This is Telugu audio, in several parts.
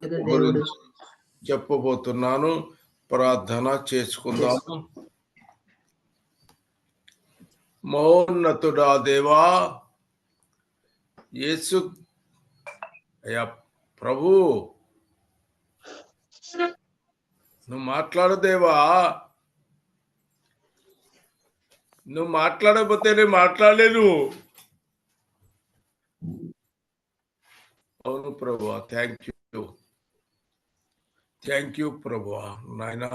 గురించి చెప్పబోతున్నాను. ప్రార్థన చేసుకుందాము. మహోన్నతుడా దేవా, యేసు అయ్యా ప్రభు, నువ్వు మాట్లాడు దేవా. నువ్వు మాట్లాడకపోతే నేను మాట్లాడలేను. అవును ప్రభువా, థ్యాంక్ యూ ప్రభువా. నాయనా,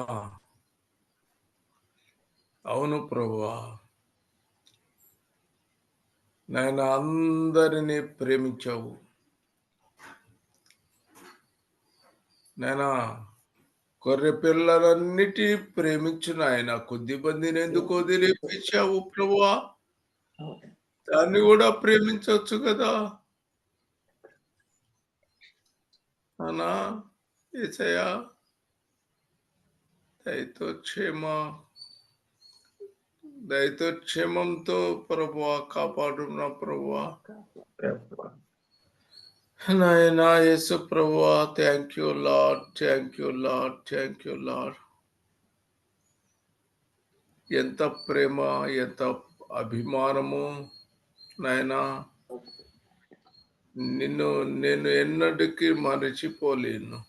అవును ప్రభువా, నాయన అందరినీ ప్రేమించావు. నాయనా, గొర్రె పిల్లలన్నిటి ప్రేమించు నాయన. కొద్ది మందిని ఎందుకు వదిలిపించావు ప్రభువా? దాన్ని కూడా ప్రేమించవచ్చు కదా అనా. యేసయ్యా, దయతో క్షేమంతో ప్రభువా కాపాడు నా ప్రభువా. నాయనా యేసు ప్రభువా, థ్యాంక్ యూ లార్డ్. ఎంత ప్రేమ, ఎంత అభిమానము నాయనా. నేను ఎన్నటికీ మరచిపోలేను.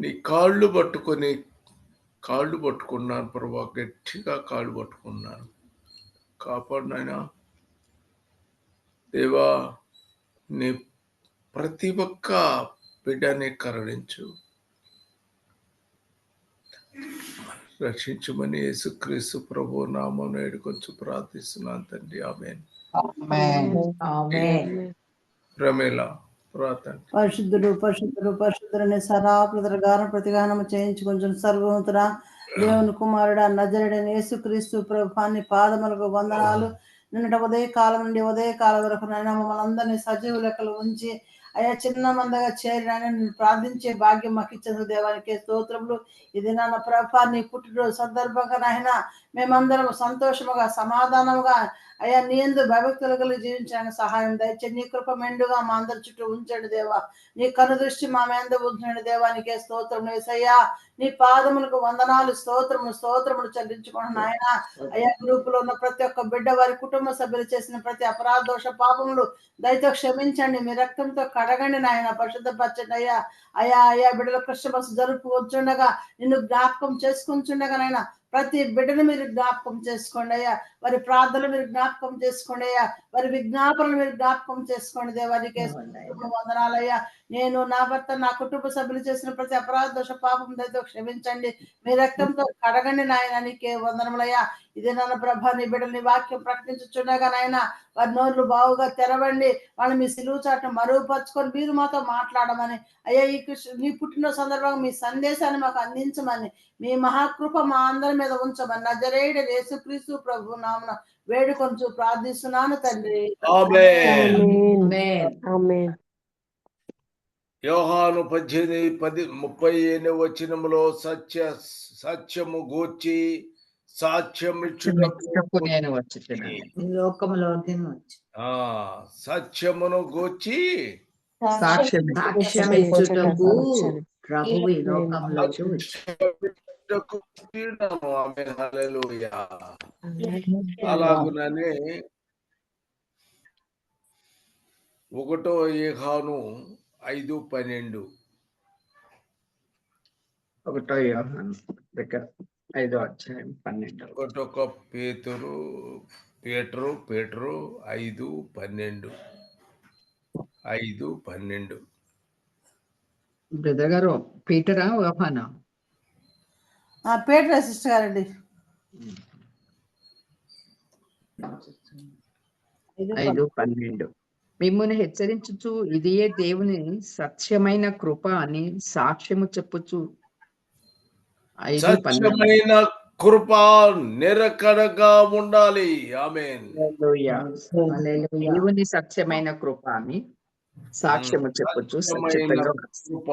నీ కాళ్ళు పట్టుకున్నాను ప్రభా, గట్టిగా కాళ్ళు పట్టుకున్నాను. కాపాడు నాయనా దేవా. నీ ప్రతి ఒక్క బిడ్డని కరుణించు, రక్షించమని యేసుక్రీస్తు ప్రభు నామమున వేడుకొంచు ప్రార్థిస్తున్నాను తండ్రి. ఆమేన్. ప్రమేల ప్రార్థన. పరిశుద్ధుని సరాప్రగానం ప్రతిగానము చేయించుకొంచెం సర్వవంతుడా, దేవుని కుమారుడా, నజరుడైన యేసుక్రీస్తు ప్రభువాని పాదములకు వందనాలు. నిన్నటి ఉదయ కాలం నుండి ఉదయ కాలం వరకు నైనా మమ్మల్ని అందరినీ సజీవ లెక్కలు ఉంచి అయ్యా చిన్న మందగా చేరినైనా నేను ప్రార్థించే భాగ్యం మాకు ఇచ్చిన దేవానికి స్తోత్రములు. ఇది నా ప్రభా నీ పుట్టినరోజు సందర్భంగా నాయన మేమందరం సంతోషముగా సమాధానముగా అయ్యా నీ యందు భయభక్తులు కలిగి జీవించడానికి సహాయం దయచేసి నీ కృప మెండుగా మా అందరి చుట్టూ ఉంచండి దేవా. నీ కను దృష్టి మా మీద ఉంచండి దేవానికే స్తోత్రములు. యేసయ్యా నీ పాదములకు వందనాలు, స్తోత్రములు చెల్లించుకోండి నాయన. అయ్యా గ్రూపులో ఉన్న ప్రతి ఒక్క బిడ్డ వారి కుటుంబ సభ్యులు చేసిన ప్రతి అపరాధోష పాపములు దయతో క్షమించండి, మీ రక్తంతో కడగండి నాయన, పరిశుద్ధపరచండి అయ్యా. అయ్యా బిడ్డల క్రిస్మస్ జరుపుకుంటుండగా నిన్ను జ్ఞాపకం చేసుకుంటుండగా నాయన ప్రతి బిడ్డను మీరు జ్ఞాపకం చేసుకోండి అయ్యా. వారి ప్రార్థనలు మీరు జ్ఞాపకం చేసుకోండి అయ్యా. వారి విజ్ఞాపనలు మీరు జ్ఞాపకం చేసుకోండి దేవానికి వందనాలయ్యా. నేను నా భర్త నా కుటుంబ సభ్యులు చేసిన ప్రతి అపరాధ దోష పాపం దయతో క్షమించండి, మీ రక్తంతో కడగండి నాయన, నీకే వందనములయ్యా. ఇదే నాన్న ప్రభా నీ బిడ్డని వాక్యం ప్రకటించుచుండగా నాయన వారి నోర్లు బావుగా తెరవండి, వాళ్ళు మీ సిలువు చాటును మరుగుపరుచుకొని మీరు మాతో మాట్లాడమని అయ్యా. నీ పుట్టిన సందర్భంగా మీ సందేశాన్ని మాకు అందించమని, మీ మహాకృప మా అందరి మీద ఉంచమని నజరేయుడు యేసుక్రీస్తు ప్రభు నామమున వేడుకొంచు ప్రార్థిస్తున్నాను తండ్రి. యోహాను 18:30 వచనములో సత్యము గూర్చి సాక్ష్యమిచ్చుటకు నేను సత్యమును గూర్చి సాక్ష్యమిచ్చుటకు ప్రభువు ఈ లోకంలోకి అలాగుననే 1 యోహాను 5:12 5వ అధ్యాయం 12 పేతురు 5:12 బ్రదర్ గారు పీటరా యోహానా? పేటర్ సిస్టర్ గారండి. 5:12 మిమ్మును హెచ్చరించుచు ఇదియే దేవుని సత్యమైన కృప అని సాక్ష్యము చెప్పుచు. సత్యమైన కృప నిరకడగా ఉండాలి. ఆమేన్. దేవుని సత్యమైన కృప అని సాక్ష్యము చెప్పుచు. కృప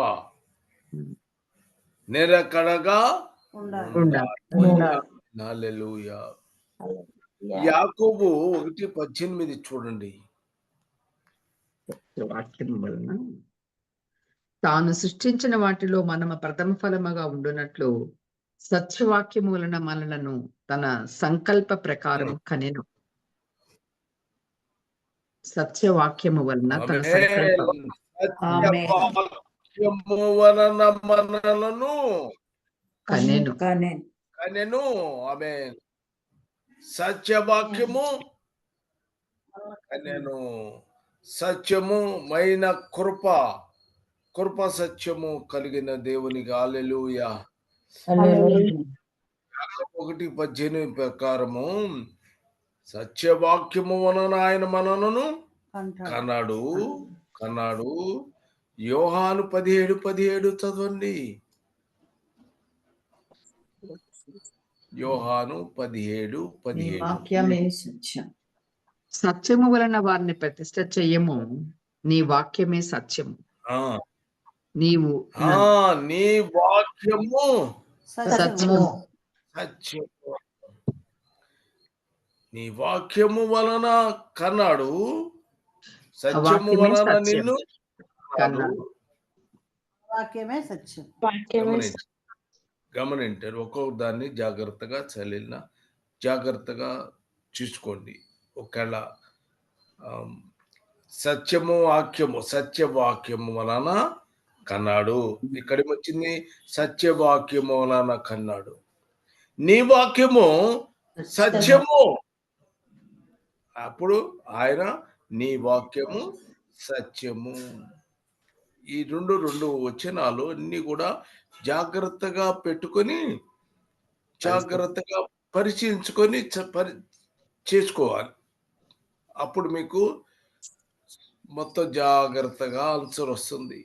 నిరకడగా ఉండాలి. హల్లెలూయా. యాకోబు 1:18 చూడండి. వాక్యం వలన తాను సృష్టించిన వాటిలో మనము ప్రథమ ఫలముగా ఉండునట్లు సత్యవాక్యము వలన మనలను తన సంకల్ప ప్రకారము కనెను. సత్యవాక్యము వలన తన సంకల్ప ఆమేన్. సత్యవాక్యము వలన మనలను కనెను. కనెను. ఆమేన్. సత్యవాక్యము కనెను. సత్యము మైన కృప సత్యము కలిగిన దేవునికి హల్లెలూయా. 1:18 ప్రకారము సత్యవాక్యము వలన ఆయన మనలను కన్నాడు. యోహాను 17:17 చదవండి. యోహాను 17:17. సత్యము వలన వారిని ప్రతిష్ఠ చెయ్యము, నీ వాక్యమే సత్యము. నీవు నీ వాక్యము సత్యము. నీ వాక్యము వలన కన్నాడు. సత్యము వలన నిన్ను కన్నాడు. వాక్యమే సత్యం. గమనింటారు. ఒక్కొక్క దాన్ని జాగ్రత్తగా చూసుకోండి. ఒకవేళ సత్యవాక్యము వలన కన్నాడు. ఇక్కడ వచ్చింది సత్యవాక్యము వలన కన్నాడు. నీ వాక్యము సత్యము. అప్పుడు ఆయన నీ వాక్యము సత్యము. ఈ రెండు వచనాలు అన్ని కూడా జాగ్రత్తగా పెట్టుకొని జాగ్రత్తగా పరిశీలించుకొని చేసుకోవాలి. అప్పుడు మీకు మొత్తం జాగ్రత్తగా ఆన్సర్ వస్తుంది.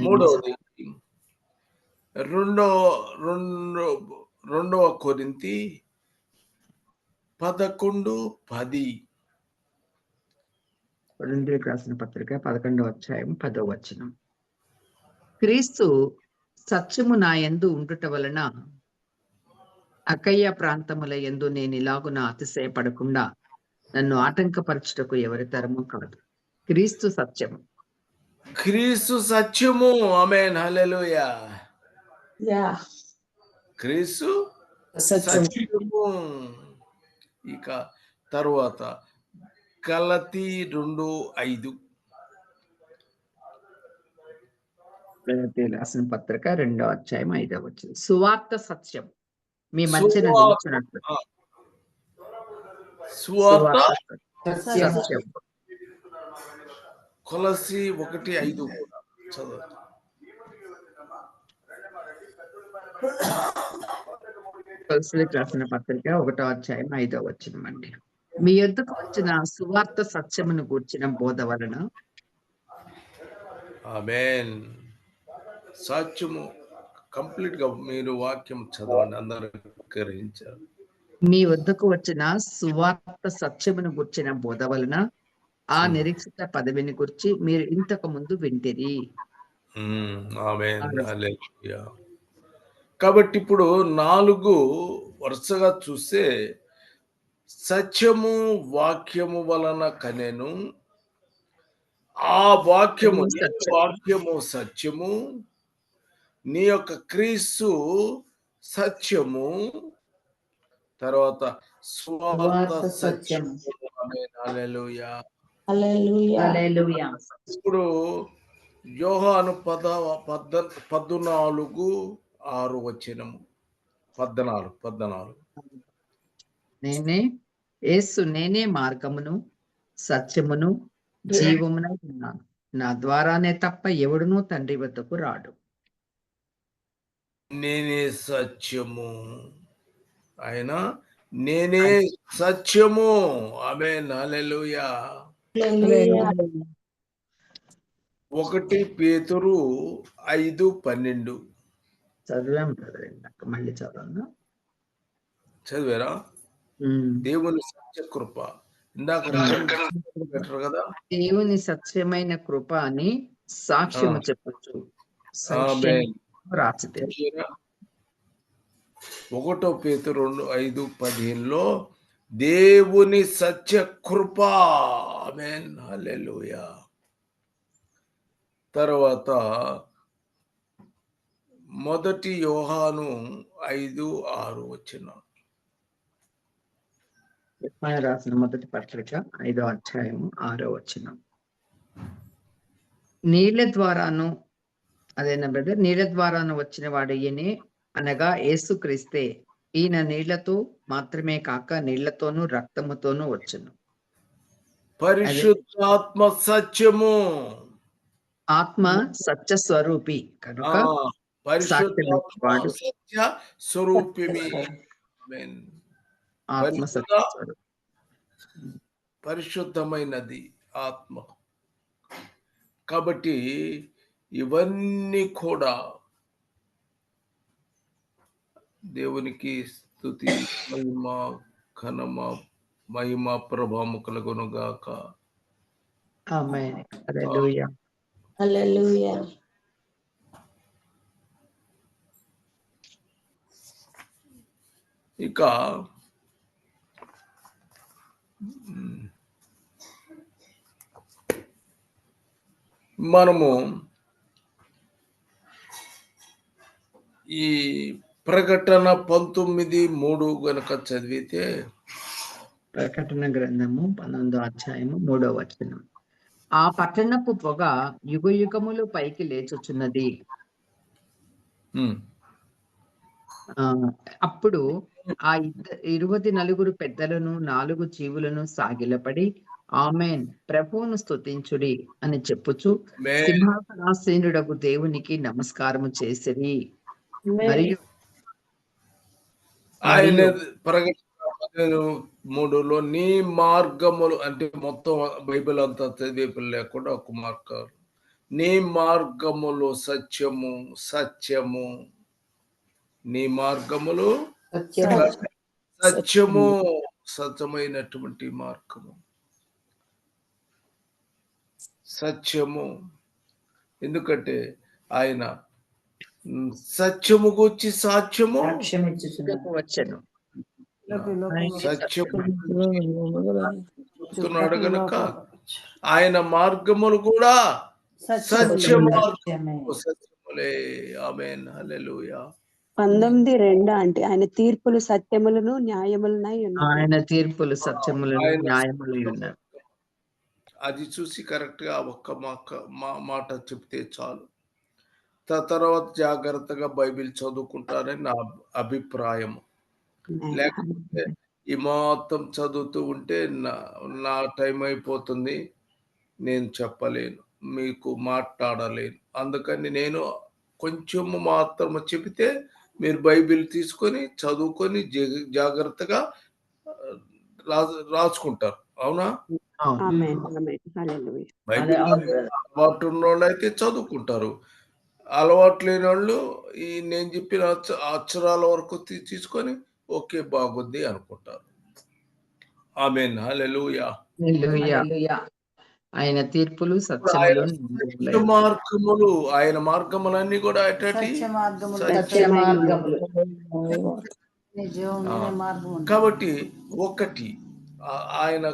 మూడవది 2 కొరింథీ 11:10. కొరింథీయులకు రాసిన పత్రిక 11వ అధ్యాయం 10వ వచనం. క్రీస్తు సత్యము నా యందు ఉండుట వలన అకయ్య ప్రాంతముల యందు నేను ఇలాగున అతిశయపడకుండా నన్ను ఆటంకపరచుటకు ఎవరి తరము కాదు. క్రీస్తు సత్యము. ఆమేన్. హల్లెలూయా. క్రీస్తు సత్యము. ఇక తరువాత గలతీ 2:5. రాసిన పత్రిక 2వ అధ్యాయం 5వ వచనం. సువార్త సత్యం మీ మధ్యన నిలుచున్నట్లు. సువార్త సత్యం. కొలస్సీ 1:5 చదవండి. కొలస్సీయులకు రాసిన పత్రిక 1వ అధ్యాయం 5వ వచనం అండి. మీ యొద్దకు వచ్చిన సువార్త సత్యమును గూర్చిన బోధ వలన. ఆమేన్. సత్యము కంప్లీట్ గా మీరు వాక్యం చదవండి. అందరూ గ్రహించారు. మీ వద్దకు వచ్చిన సువార్త సత్యమును గూర్చిన బోధ వలన ఆ నిరీక్షిత పదవిని గురించి మీరు ఇంతకు ముందు వింటిరి. ఆమేన్. హల్లెలూయా. కాబట్టి ఇప్పుడు 4 వరుసగా చూస్తే సత్యము వాక్యము వలన కనెను. ఆ వాక్యము సత్యము. నీ యొక్క క్రీస్తు సత్యము. తర్వాత స్వార్థ సత్యము. హల్లెలూయా. ఇప్పుడు యోహాను 14:6 వచనము. 14. నేనే మార్గమును సత్యమును జీవమునై ఉన్నాను. నా ద్వారానే తప్ప ఎవడునూ తండ్రి వద్దకు రాడు. నేనే సత్యము. ఆయన నేనే సత్యము. ఆమేన్. హల్లెలూయా. 1 పేతురు 5:12. చదివాం మళ్ళీ చదివారా? దేవుని సత్య కృప. ఇందాక కదా, దేవుని సత్యమైన కృప అని సాక్ష్యము చెప్పచ్చు. 1 పేతురు 5:15 దేవుని సత్య కృప. ఆమేన్. హల్లెలూయా. తర్వాత 1 యోహాను 5:6 వచనం. యోహాను రాసిన మొదటి పత్రిక 5వ అధ్యాయం 6వ వచనం. నీళ్ల ద్వారాను, అదేనా బ్రదర్, నీళ్ల ద్వారాను వచ్చిన వాడు ఈయనే, అనగా యేసుక్రీస్తే. ఈయన నీళ్లతో మాత్రమే కాక నీళ్లతోనూ రక్తముతోనూ వచ్చును. పరిశుద్ధాత్మ సత్యము, ఆత్మ సత్య స్వరూపి కనుక పరిశుద్ధాత్మ సత్య స్వరూపిమి. ఆత్మ సత్య స్వరూపి, పరిశుద్ధమైనది ఆత్మ. కాబట్టి ఇవన్నీ కూడా దేవునికి స్తుతి, మహిమ, ఘనమ, మహిమ, ప్రభావము కలుగునుగాక. ఆమేన్. హల్లెలూయా. హల్లెలూయా. ఇక మనము ఈ ప్రకటన 19:3 గనక చదివితే, ప్రకటన గ్రంథము 19వ అధ్యాయము 3వ వచనం. ఆ పట్టణపు పొగ యుగయుగములు పైకి లేచుచున్నది. అప్పుడు ఆ 24 పెద్దలను 4 జీవులను సాగిలపడి ఆమేన్, ప్రభువును స్తుతించుడి అని చెప్పుచు సింహాసనాసీనుడగు దేవునికి నమస్కారము చేసిరి. మరియు ఆయన ప్రకటన 3లో నీ మార్గములు, అంటే మొత్తం బైబిల్ అంతా చదివే లేకుండా ఒక మార్గం, నీ మార్గములు సత్యము, సత్యము, నీ మార్గములు సత్యము, సత్యమైనటువంటి మార్గము, సత్యము. ఎందుకంటే ఆయన సత్యము గురించి సాక్ష్యము వచ్చను. సత్యము చెప్తున్నాడు గనుక ఆయన మార్గములు కూడా సత్య మార్గము, సత్యములే. ఆమేన్. హల్లెలూయా. 19:2 అంటే ఆయన తీర్పులు సత్యములను న్యాయములనై ఉన్నాయి. ఆయన తీర్పులు సత్యములను న్యాయములై ఉన్నాయి. అది చూసి కరెక్ట్ గా ఒక్క మాట చెప్తే చాలు. తర్వాత జాగ్రత్తగా బైబిల్ చదువుకుంటారని నా అభిప్రాయం. లేకపోతే ఈ మొత్తం చదువుతూ ఉంటే నా టైం అయిపోతుంది, నేను చెప్పలేను, మీకు మాట్లాడలేను. అందుకని నేను కొంచెము మాత్రం చెబితే మీరు బైబిల్ తీసుకొని చదువుకొని జాగ్రత్తగా రాసుకుంటారు. అవునా? బైబిల్ అలవాటు ఉన్నోళ్ళు అయితే చదువుకుంటారు, అలవాటు లేని వాళ్ళు ఈ నేను చెప్పిన అక్షరాల వరకు తీసుకొని ఓకే బాగుంది అనుకుంటారు. ఆమేన్. హల్లెలూయా. ఆయన తీర్పులు సత్యములు మార్గములు, ఆయన మార్గములన్నీ కూడా కాబట్టి ఒకటి ఆయన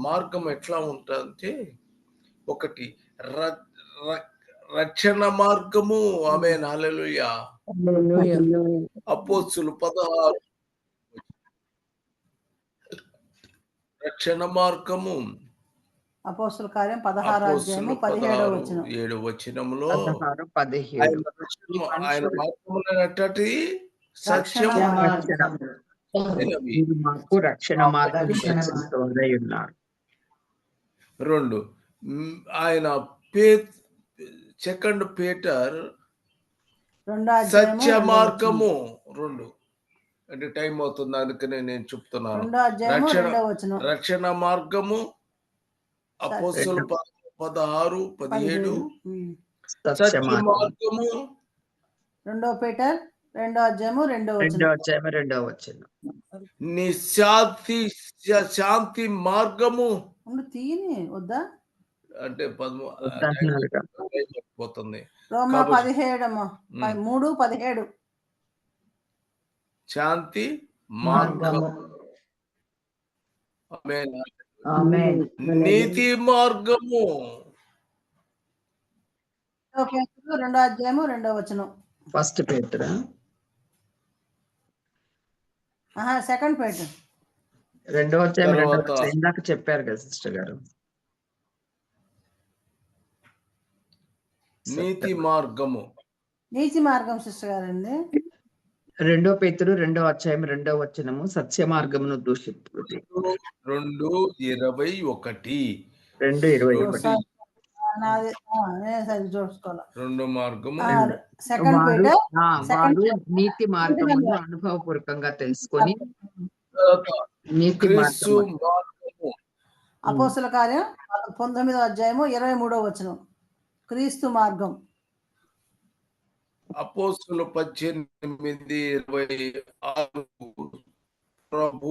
మార్గం ఎట్లా ఉంటుందంటే, ఒకటి రక్షణ మార్గము. ఆమేన్. హల్లెలూయా. అపోస్తులు 16 రక్షణ మార్గము. అపోస్తుల కార్యం 16:17 వచనంలో 16-17 ఆయన మార్గములు సత్యం, మాకు రక్షణ మార్గం ఉన్నారు. 2 ఆయన 2 పీటర్ సత్య మార్గము. 2 అంటే టైం అవుతుంది, అందుకనే నేను చెప్తున్నాను. రక్షణ మార్గము అపోస్తులు 16-17 సత్య మార్గము. 2 పీటర్ 2 వచనం. నీ శాంతి మార్గము. తీని వద్దా అంటే 13 రోమా 17:3-17 శాంతి మార్గము. నీతి మార్గము. పేతురు 2వ అధ్యాయము 2వ వచనం. ఫస్ట్ పేతురా, సెకండ్ పేతురు. 2వ అధ్యాయం 2వ తర్వాత వచనం ఇందాక చెప్పారు కదా సిస్టర్ గారు. నీతి మార్గము. నీతి మార్గం సిస్టర్ గారండి. 2వ పేతురు 2వ అధ్యాయం 2వ వచనము సత్య మార్గమును దూషించుడి. 2:21. 2:21. నాది నేను సరి చూసుకోవాలి. 2 మార్గము. సెకండ్ పేతురు వారు నీతి మార్గమును అనుభవపూర్వకంగా తెలుసుకొని నీతి క్రీస్తు మార్గము. మార్గము. అపోస్తుల కార్యం 19వ అధ్యాయము 23వ వచనం. క్రీస్తు మార్గం. అపోస్తుల 18:26 ప్రభు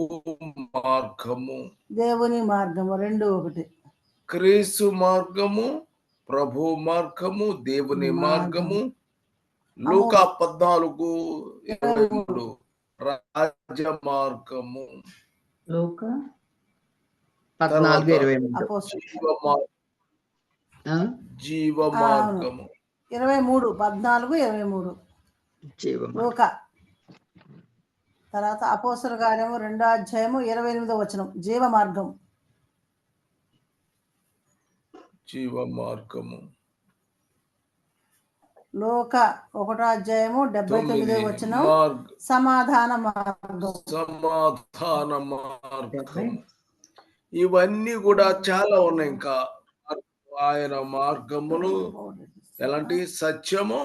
మార్గము. దేవుని మార్గము 2:1. క్రీస్తు మార్గము, ప్రభు మార్గము, దేవుని మార్గము. లూకా 14:23 రాజ్య మార్గము. లూకా 14:23 జీవ మార్గము. 23 14 23 లూకా. తర్వాత అపోస్తుల కార్యము 2వ అధ్యాయము 28వ వచనం జీవ మార్గం. జీవ మార్గము. లూకా 1వ అధ్యాయము 79వ వచనం సమాధాన మార్గం. సమాధాన మార్గం. ఇవన్నీ కూడా చాలా ఉన్నాయి. ఇంకా ఆయన మార్గములు ఎలాంటి సత్యము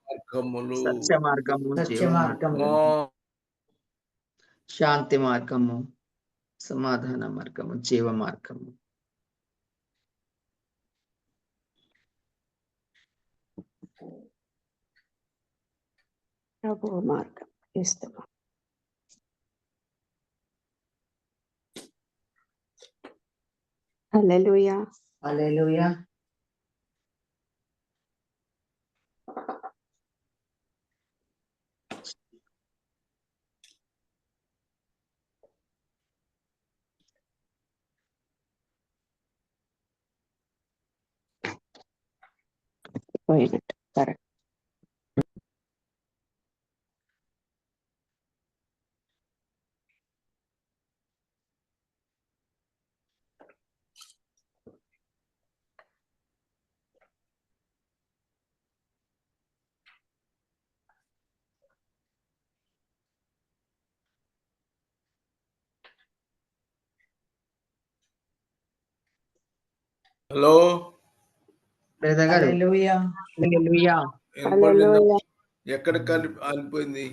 మార్గములు, సత్య మార్గము, శాంతి మార్గము, సమాధాన మార్గము, జీవ మార్గము. ప్రభు మార్గం ఇస్తాము. హల్లెలూయా. హల్లెలూయా. పోయినట్టు కరెక్ట్. హలో హల్లెలూయా. హల్లెలూయా. ఎక్కడ అనిపోయింది?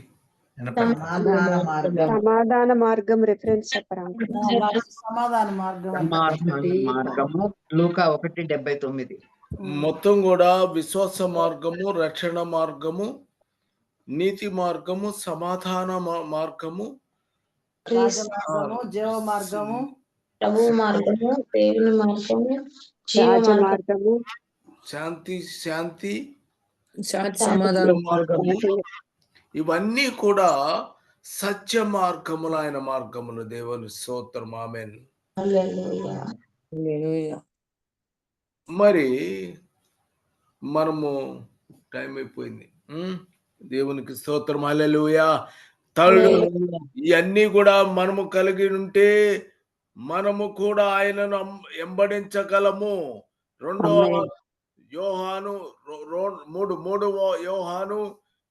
సమాధాన మార్గం రిఫరెన్స్ చెప్పరా? సమాధాన మార్గం మార్గము లూకా 1:79. మొత్తం కూడా విశ్వాస మార్గము, రక్షణ మార్గము, నీతి మార్గము, సమాధాన మార్గము, జీవ మార్గము, ప్రభు మార్గము, దేవుని మార్గము, రాజ మార్గము, శాంతి శాంతి సమాధాన మార్గము. ఇవన్నీ కూడా సత్య మార్గములు, ఆయన మార్గములు. దేవుని స్తోత్రం. ఆమేన్. మరి మనము టైం అయిపోయింది. దేవునికి స్తోత్రం. హల్లెలూయా. ఇవన్నీ కూడా మనము కలిగి ఉంటే మనము కూడా ఆయనను వెంబడించగలము. 2వ యోహాను 3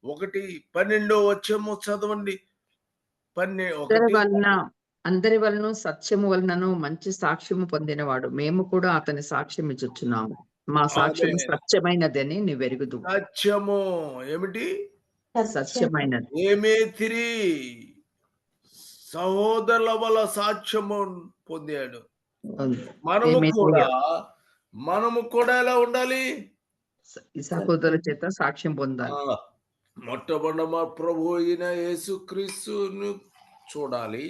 1:12 వచ్చేమో చదవండి. అందరి వలన సత్యము వలనను మంచి సాక్ష్యము పొందినవాడు మేము కూడా అతని సాక్ష్యం ఇచ్చుచున్నాము. మా సాక్ష్యం సత్యమైనదని నీవెరుగుదు. సత్యము ఏమిటి? సత్యమైనది. ఏమేతిరి సహోదరుల వల్ల సాక్ష్యము పొందాడు. మనము కూడా ఎలా ఉండాలి? సహోదరుల చేత సాక్ష్యం పొందాలి. మొట్టమొదట మా ప్రభు అయిన యేసుక్రీస్తును చూడాలి.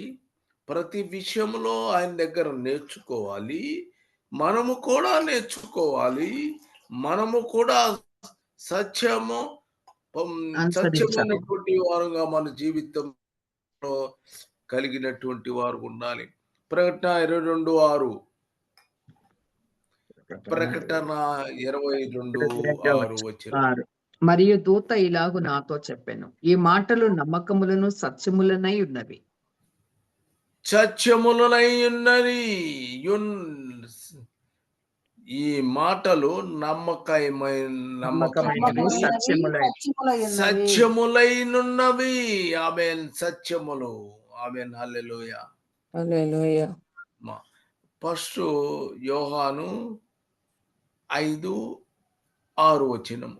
ప్రతి విషయంలో ఆయన దగ్గర నేర్చుకోవాలి. మనము కూడా నేర్చుకోవాలి. మనము కూడా సత్యమైనటువంటి వారుగా మన జీవితంలో కలిగినటువంటి వారు ఉండాలి. ప్రకటన 22:6 ప్రకటన 22:6 వచనం. 6. మరియు దూత ఇలాగు నాతో చెప్పెను, ఈ మాటలు నమ్మకములను సత్యములనై ఉన్నవి. సత్యములనై ఉన్నది. ఈ మాటలు నమ్మకమైనవి, సత్యములైనున్నవి. ఆమేన్. సత్యములు. ఆమేన్. హల్లెలూయా. హల్లెలూయా. ఫస్ట్ యోహాను 5:6 వచనము.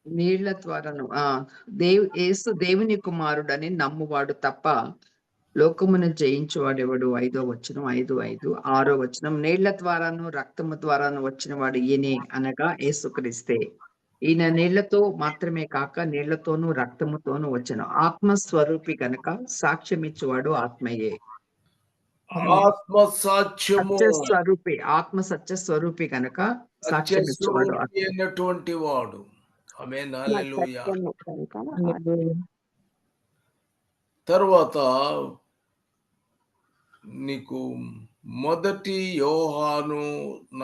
నీళ్ల ద్వారాను యేసు దేవుని కుమారుడని నమ్మువాడు తప్ప లోకమును జయించువాడెవడు. 5వ వచనం, 5:5. 6వ వచనం, నీళ్ల ద్వారాను రక్తము ద్వారాను వచ్చిన వాడు ఈయనే, అనగా యేసుక్రీస్తే. ఈయన నీళ్లతో మాత్రమే కాక నీళ్లతోనూ రక్తముతోనూ వచ్చెను. ఆత్మస్వరూపి గనుక సాక్ష్యమిచ్చువాడు ఆత్మయే. సత్యస్వరూపి, ఆత్మ సత్యస్వరూపి గనుక సాక్ష్యమిచ్చువాడు అయినటువంటి వాడు. ఆమేన్. హల్లెలూయా. తర్వాత నీకు మొదటి యోహాను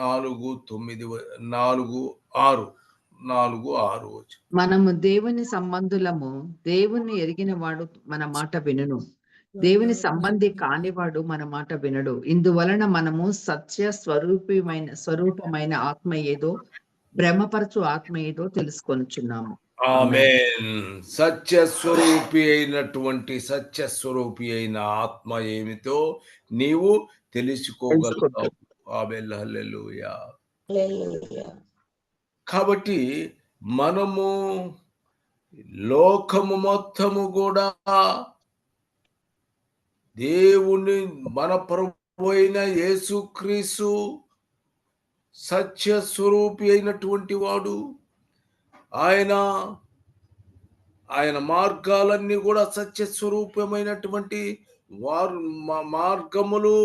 4:6 మనము దేవుని సంబంధులము, దేవుని ఎరిగిన వాడు మన మాట వినును, దేవుని సంబంధి కానివాడు మన మాట వినడు. ఇందువలన మనము సత్య స్వరూపమైన ఆత్మ ఏదో, భ్రమపరచు ఆత్మ ఏదో తెలుసుకొనుచున్నాము. ఆమేన్. సత్యస్వరూపి అయిన ఆత్మ ఏమిటో నీవు తెలుసుకోగలుగుతావు. ఆమేన్. హల్లెలూయా. కాబట్టి మనము లోకము మొత్తము కూడా దేవుని, మన ప్రభు అయిన యేసుక్రీస్తు సత్యస్వరూపి అయినటువంటి వాడు. ఆయన మార్గాలన్నీ కూడా సత్యస్వరూపమైనటువంటి మార్గములు.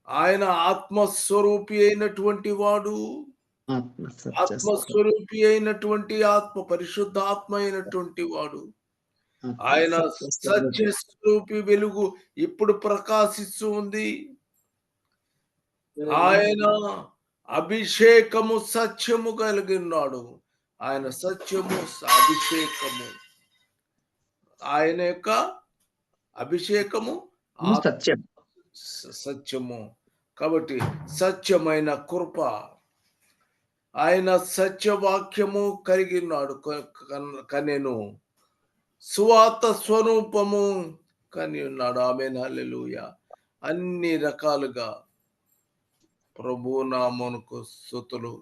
ఆయన ఆత్మస్వరూపి అయినటువంటి వాడు. ఆత్మస్వరూపి అయినటువంటి ఆత్మ, పరిశుద్ధ ఆత్మ అయినటువంటి వాడు. ఆయన సత్యస్వరూపి వెలుగు ఇప్పుడు ప్రకాశిస్తూ ఉంది. ఆయన అభిషేకము సత్యము కలిగి ఉన్నాడు. ఆయన సత్యము, అభిషేకము, ఆయన యొక్క అభిషేకము సత్యము. కాబట్టి సత్యమైన కృప, ఆయన సత్యవాక్యము కలిగి ఉన్నాడు. కనెను సువార్త స్వరూపము కని ఉన్నాడు. ఆమేన్. హల్లెలూయా. అన్ని రకాలుగా ప్రభు నామమునకు స్తుతులు.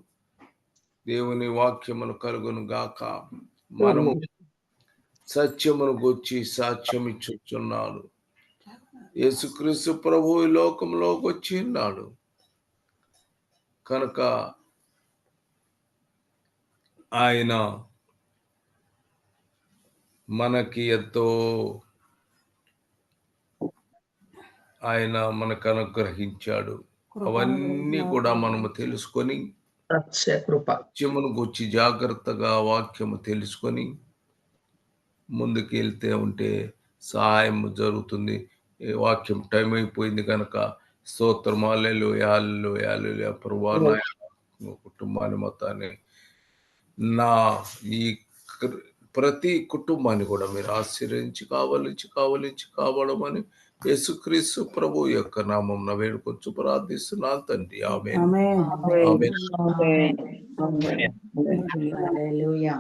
దేవుని వాక్యమును కలుగును గాక. మనము సత్యమును గూర్చి సాక్ష్యం ఇచ్చుచున్నాడు. యేసుక్రీస్తు ప్రభు ఈ లోకంలోకి వచ్చి ఉన్నాడు కనుక ఆయన మనకి ఎంతో మనకు అనుగ్రహించాడు. అవన్నీ కూడా మనము తెలుసుకొని సత్యమును గురించి జాగ్రత్తగా వాక్యము తెలుసుకొని ముందుకు వెళ్తే ఉంటే సహాయం జరుగుతుంది. వాక్యం టైం అయిపోయింది కనుక స్తోత్రం. హల్లెలూయా. హల్లెలూయా. హల్లెలూయా. ప్రభువా, నా కుటుంబాన్ని మొత్తాన్ని, నా ఈ ప్రతి కుటుంబాన్ని కూడా మీరు ఆశీర్వదించి కావాలని యేసుక్రీస్తు ప్రభు యొక్క నామం వేడుకొచ్చు ప్రార్థిస్తున్నాను తండ్రి. ఆమేన్. హల్లెలూయా.